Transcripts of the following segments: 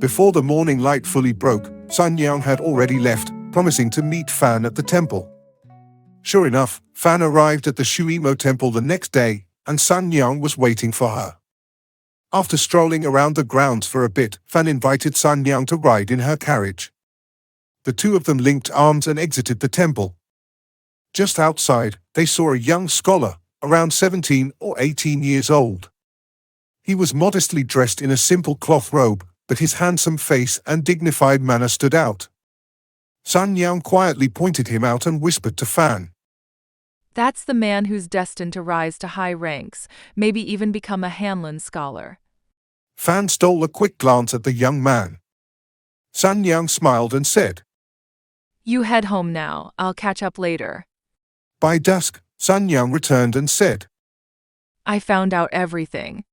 Before the morning light fully broke, Sanniang had already left, promising to meet Fan at the temple. Sure enough, Fan arrived at the Shuimo temple the next day, and Sanniang was waiting for her. After strolling around the grounds for a bit, Fan invited Sanniang to ride in her carriage. The two of them linked arms and exited the temple. Just outside, they saw a young scholar, around 17 or 18 years old. He was modestly dressed in a simple cloth robe, but his handsome face and dignified manner stood out. Sanniang quietly pointed him out and whispered to Fan. That's the man who's destined to rise to high ranks, maybe even become a Hanlon scholar. Fan stole a quick glance at the young man. Sanniang smiled and said, You head home now, I'll catch up later. By dusk, Sanniang returned and said, I found out everything.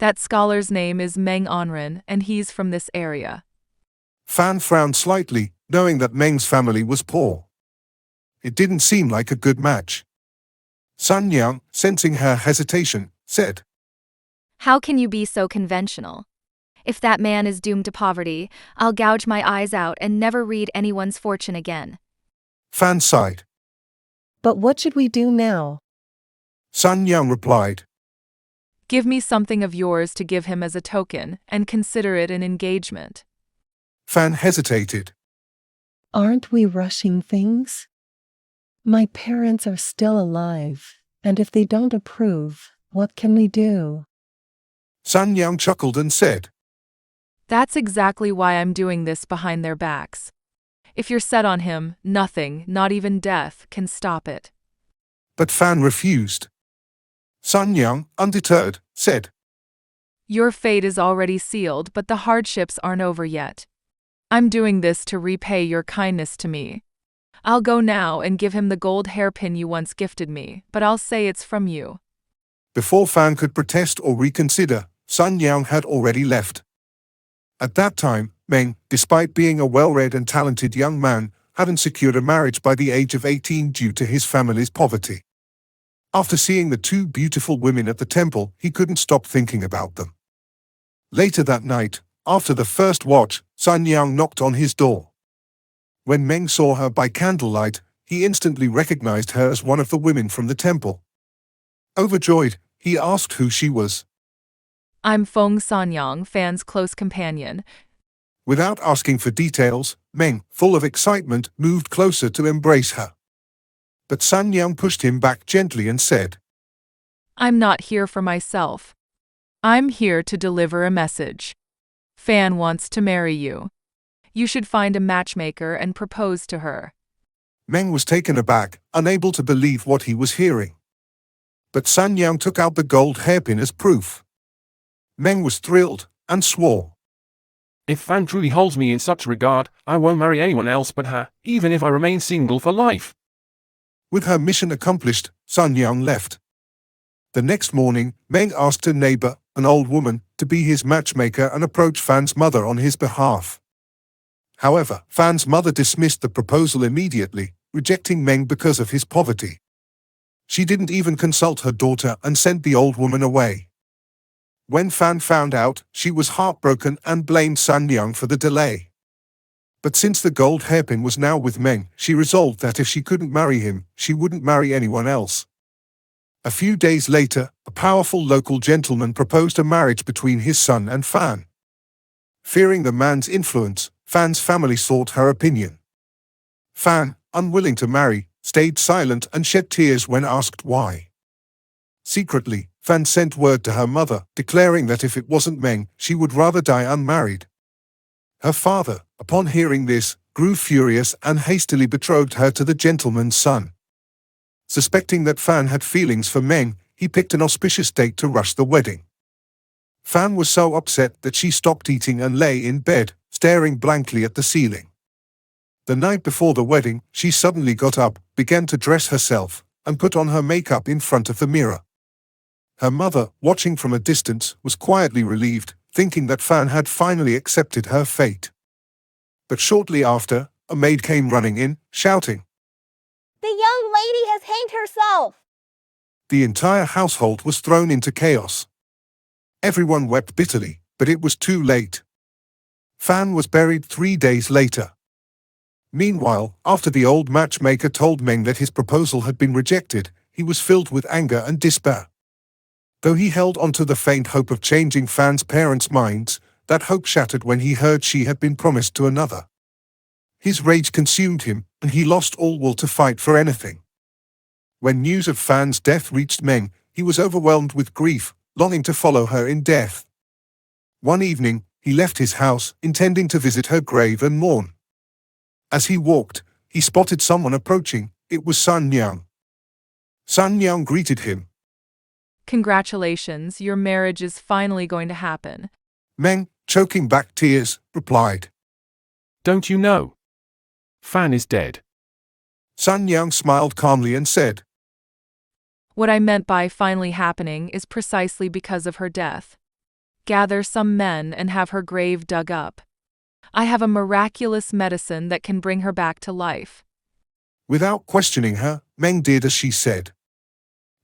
That scholar's name is Meng and he's from this area. Fan frowned slightly, knowing that Meng's family was poor. It didn't seem like a good match. Sanniang, sensing her hesitation, said, How can you be so conventional? If that man is doomed to poverty, I'll gouge my eyes out and never read anyone's fortune again. Fan sighed. But what should we do now? Sanniang replied, Give me something of yours to give him as a token, and consider it an engagement. Fan hesitated. Aren't we rushing things? My parents are still alive, and if they don't approve, what can we do? Sanniang chuckled and said, That's exactly why I'm doing this behind their backs. If you're set on him, nothing, not even death, can stop it. But Fan refused. Sanniang, undeterred, said, Your fate is already sealed, but the hardships aren't over yet. I'm doing this to repay your kindness to me. I'll go now and give him the gold hairpin you once gifted me, but I'll say it's from you. Before Fan could protest or reconsider, Sanniang had already left. At that time, Meng, despite being a well-read and talented young man, hadn't secured a marriage by the age of 18 due to his family's poverty. After seeing the two beautiful women at the temple, he couldn't stop thinking about them. Later that night, after the first watch, Sanniang knocked on his door. When Meng saw her by candlelight, he instantly recognized her as one of the women from the temple. Overjoyed, he asked who she was. I'm Feng Sanniang, Fan's close companion. Without asking for details, Meng, full of excitement, moved closer to embrace her. But Sanniang pushed him back gently and said, I'm not here for myself. I'm here to deliver a message. Fan wants to marry you. You should find a matchmaker and propose to her. Meng was taken aback, unable to believe what he was hearing. But Sanniang took out the gold hairpin as proof. Meng was thrilled, and swore, If Fan truly holds me in such regard, I won't marry anyone else but her, even if I remain single for life. With her mission accomplished, Sanniang left. The next morning, Meng asked a neighbor, an old woman, to be his matchmaker and approach Fan's mother on his behalf. However, Fan's mother dismissed the proposal immediately, rejecting Meng because of his poverty. She didn't even consult her daughter and sent the old woman away. When Fan found out, she was heartbroken and blamed Sanniang for the delay. But since the gold hairpin was now with Meng, she resolved that if she couldn't marry him, she wouldn't marry anyone else. A few days later, a powerful local gentleman proposed a marriage between his son and Fan. Fearing the man's influence, Fan's family sought her opinion. Fan, unwilling to marry, stayed silent and shed tears when asked why. Secretly, Fan sent word to her mother, declaring that if it wasn't Meng, she would rather die unmarried. Her father, upon hearing this, grew furious and hastily betrothed her to the gentleman's son. Suspecting that Fan had feelings for Meng, he picked an auspicious date to rush the wedding. Fan was so upset that she stopped eating and lay in bed, staring blankly at the ceiling. The night before the wedding, she suddenly got up, began to dress herself, and put on her makeup in front of the mirror. Her mother, watching from a distance, was quietly relieved, thinking that Fan had finally accepted her fate. But shortly after, a maid came running in, shouting, The young lady has hanged herself! The entire household was thrown into chaos. Everyone wept bitterly, but it was too late. Fan was buried 3 days later. Meanwhile, after the old matchmaker told Meng that his proposal had been rejected, he was filled with anger and despair. Though he held on to the faint hope of changing Fan's parents' minds, that hope shattered when he heard she had been promised to another. His rage consumed him, and he lost all will to fight for anything. When news of Fan's death reached Meng, he was overwhelmed with grief, longing to follow her in death. One evening, he left his house, intending to visit her grave and mourn. As he walked, he spotted someone approaching. It was Sanniang. Sanniang greeted him. Congratulations, your marriage is finally going to happen. Meng, choking back tears, replied. Don't you know? Fan is dead. Sanniang smiled calmly and said, What I meant by finally happening is precisely because of her death. Gather some men and have her grave dug up. I have a miraculous medicine that can bring her back to life. Without questioning her, Meng did as she said.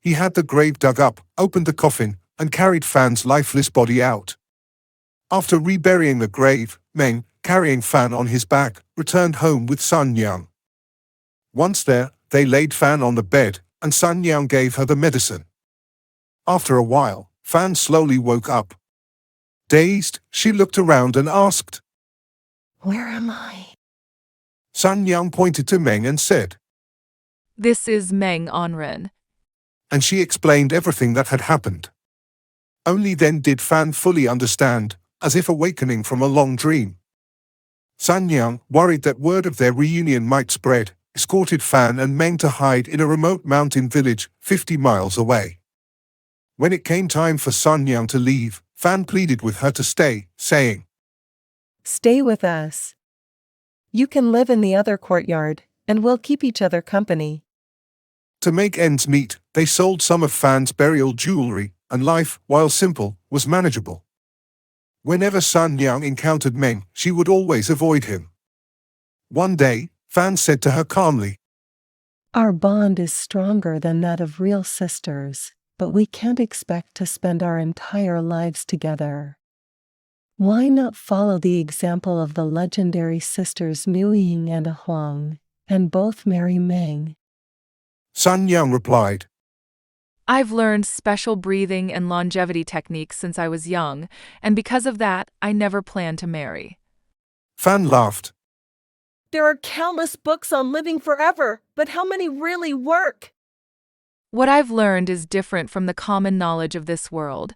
He had the grave dug up, opened the coffin, and carried Fan's lifeless body out. After reburying the grave, Meng, carrying Fan on his back, returned home with Sanniang. Once there, they laid Fan on the bed, and Sanniang gave her the medicine. After a while, Fan slowly woke up. Dazed, she looked around and asked, Where am I? Sanniang pointed to Meng and said, This is Meng Onren. and she explained everything that had happened. Only then did Fan fully understand, as if awakening from a long dream. Sanniang, worried that word of their reunion might spread, escorted Fan and Meng to hide in a remote mountain village 50 miles away. When it came time for Sanniang to leave, Fan pleaded with her to stay, saying, Stay with us. You can live in the other courtyard, and we'll keep each other company. To make ends meet, they sold some of Fan's burial jewelry, and life, while simple, was manageable. Whenever Sanniang encountered Meng, she would always avoid him. One day, Fan said to her calmly, Our bond is stronger than that of real sisters, but we can't expect to spend our entire lives together. Why not follow the example of the legendary sisters Muying and Huang, and both marry Meng? Sanniang replied, I've learned special breathing and longevity techniques since I was young, and because of that, I never plan to marry. Fan laughed. There are countless books on living forever, but how many really work? What I've learned is different from the common knowledge of this world.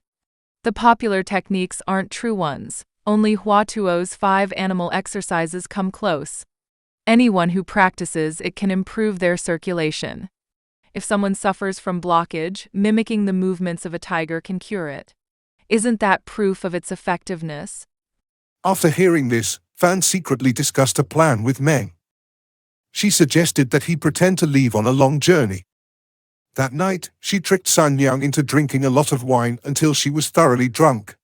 The popular techniques aren't true ones, only Hua Tuo's 5 animal exercises come close. Anyone who practices it can improve their circulation. If someone suffers from blockage, mimicking the movements of a tiger can cure it. Isn't that proof of its effectiveness? After hearing this, Fan secretly discussed a plan with Meng. She suggested that he pretend to leave on a long journey. That night, she tricked Sanniang into drinking a lot of wine until she was thoroughly drunk.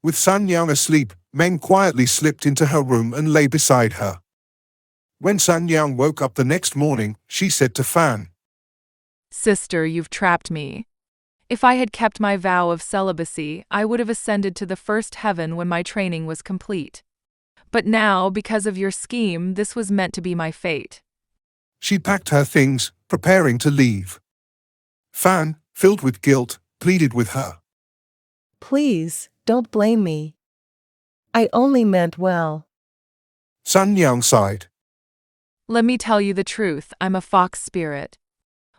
With Sanniang asleep, Meng quietly slipped into her room and lay beside her. When Sanniang woke up the next morning, she said to Fan, Sister, you've trapped me. If I had kept my vow of celibacy, I would have ascended to the first heaven when my training was complete. But now, because of your scheme, this was meant to be my fate. She packed her things, preparing to leave. Fan, filled with guilt, pleaded with her. Please, don't blame me. I only meant well. Sanniang sighed. Let me tell you the truth, I'm a fox spirit.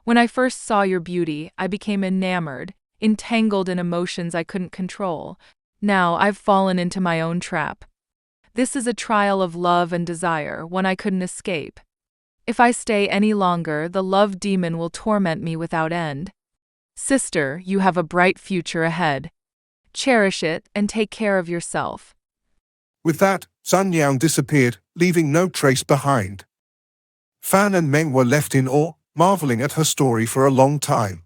When I first saw your beauty, I became enamored, entangled in emotions I couldn't control. Now I've fallen into my own trap. This is a trial of love and desire, one I couldn't escape. If I stay any longer, the love demon will torment me without end. Sister, you have a bright future ahead. Cherish it and take care of yourself. With that, Sanniang disappeared, leaving no trace behind. Fan and Meng were left in awe, marveling at her story for a long time.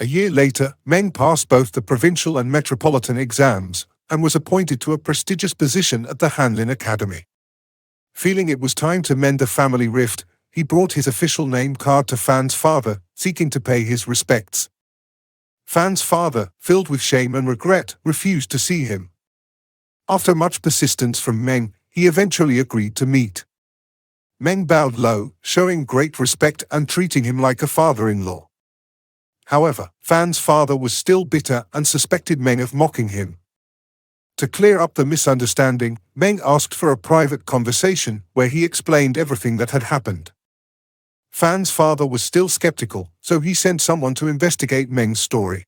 A year later, Meng passed both the provincial and metropolitan exams, and was appointed to a prestigious position at the Hanlin Academy. Feeling it was time to mend the family rift, he brought his official name card to Fan's father, seeking to pay his respects. Fan's father, filled with shame and regret, refused to see him. After much persistence from Meng, he eventually agreed to meet. Meng bowed low, showing great respect and treating him like a father-in-law. However, Fan's father was still bitter and suspected Meng of mocking him. To clear up the misunderstanding, Meng asked for a private conversation where he explained everything that had happened. Fan's father was still skeptical, so he sent someone to investigate Meng's story.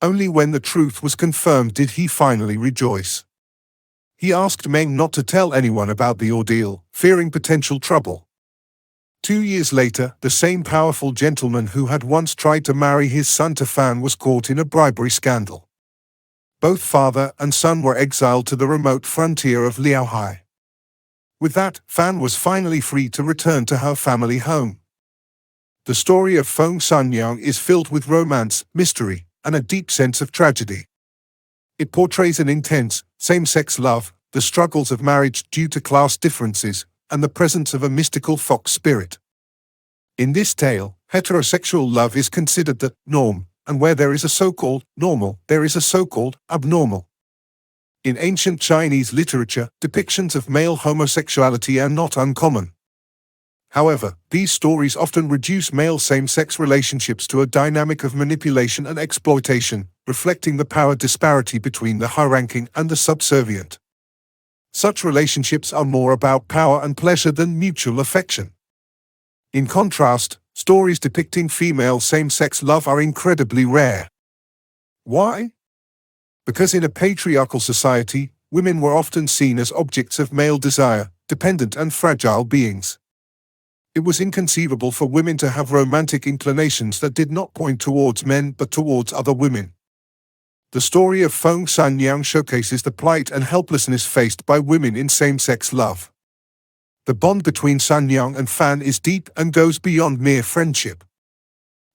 Only when the truth was confirmed did he finally rejoice. He asked Meng not to tell anyone about the ordeal, fearing potential trouble. 2 years later, the same powerful gentleman who had once tried to marry his son to Fan was caught in a bribery scandal. Both father and son were exiled to the remote frontier of Liaohai. With that, Fan was finally free to return to her family home. The story of Feng Sanniang is filled with romance, mystery, and a deep sense of tragedy. It portrays an intense, same-sex love, the struggles of marriage due to class differences, and the presence of a mystical fox spirit. In this tale, heterosexual love is considered the norm, and where there is a so-called normal, there is a so-called abnormal. In ancient Chinese literature, depictions of male homosexuality are not uncommon. However, these stories often reduce male same-sex relationships to a dynamic of manipulation and exploitation, reflecting the power disparity between the high-ranking and the subservient. Such relationships are more about power and pleasure than mutual affection. In contrast, stories depicting female same-sex love are incredibly rare. Why? Because in a patriarchal society, women were often seen as objects of male desire, dependent and fragile beings. It was inconceivable for women to have romantic inclinations that did not point towards men but towards other women. The story of Feng Sanniang showcases the plight and helplessness faced by women in same-sex love. The bond between Sanniang and Fan is deep and goes beyond mere friendship.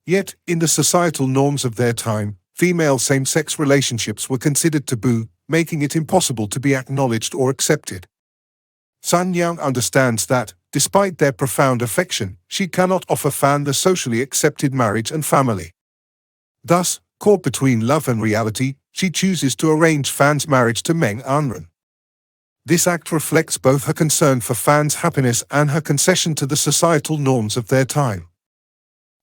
Yet, in the societal norms of their time, female same-sex relationships were considered taboo, making it impossible to be acknowledged or accepted. Sanniang understands that, despite their profound affection, she cannot offer Fan the socially accepted marriage and family. Thus, caught between love and reality, she chooses to arrange Fan's marriage to Meng Anren. This act reflects both her concern for Fan's happiness and her concession to the societal norms of their time.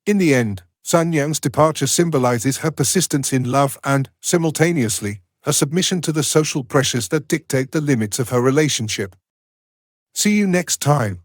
In the end, Sanniang's departure symbolizes her persistence in love and, simultaneously, her submission to the social pressures that dictate the limits of her relationship. See you next time.